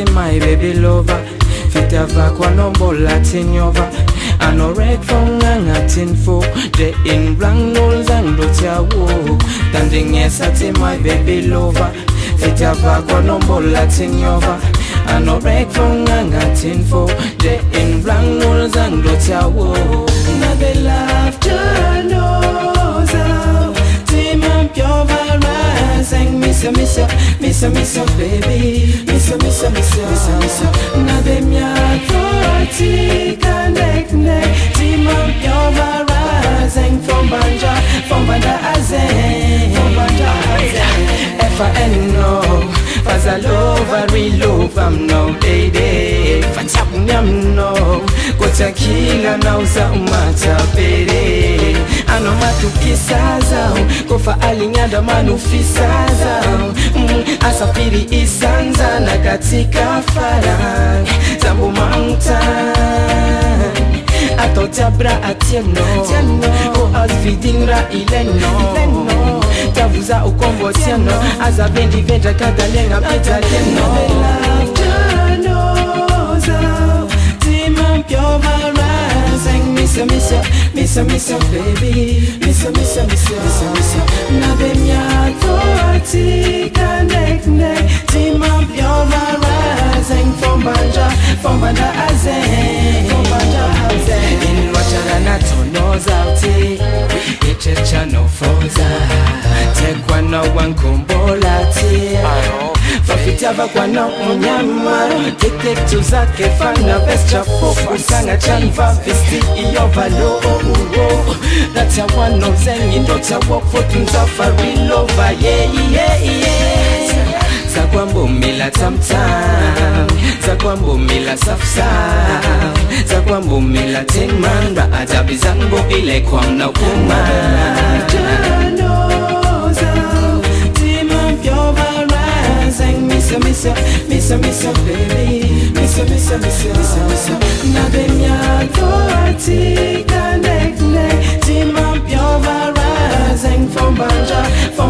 sati my baby lover. Fita va kwa nombo latin yova. Ano red phone ngatin fo. De in blank nol zando tia wo. Standing yes sati my baby lover. Fita va kwa nombo latin yova. Ano red phone ngatin fo. De in blank nol zando tia wo. Now they love to know so. Team up your virus and miss you, baby. Miss you. Now they might forty connect. Team up your virus and from Banda Azen. F-I-N-O. Faz a love, re-love, I'm no lady. Fatapnyam no. Kota kila na uza umata pere. Ano matukisa zao. Kofa alinyada manufisa zao. Asafiri isanza na katika farang. Zambu mountain. Atotabra atieno. O asvidin ra ileno. Tavuza ukombo tiano. Azabendi venta kagalenga pita leno. Love to know so. Team up your virus and miss you, baby. Miss you. Now them ya forty connect. Team up your virus and from Banda Azen. In Wacharana to knows out Echecha no foza. Take one no one kumbolati. Fafitava kwa na unyama. Tek tuzake fana vescha fofu. Sanga chanva vesti iyo valo. That's a one no zengi. Dota walk for tunzafari lova. Yeah. Zakwambo mila tam-tam. Zakwambo mila saf-saf. Zakwambo mila tin-man. Ba ajabi zango ile kwam na kuman. Team up your virus and miss you, baby. Miss you. Now them ya forty connect. Team up your virus and from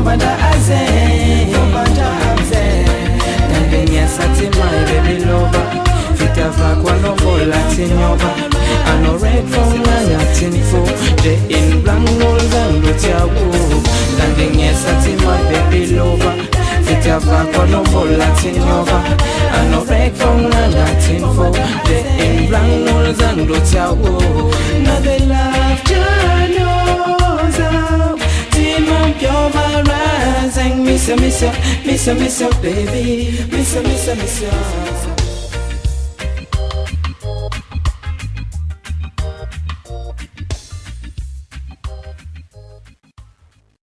Banda Azen. Sati my baby lover. Fita va kwa nombo latin yova. Ano red phone ngatin fo. De in blank nol zando tia wo. Landing yes sati my baby lover. Fita va kwa nombo latin yova. Ano red phone ngatin fo. De in blank nol zando tia wo. Now they love to know so. Team up your virus and miss you, baby. Miss you.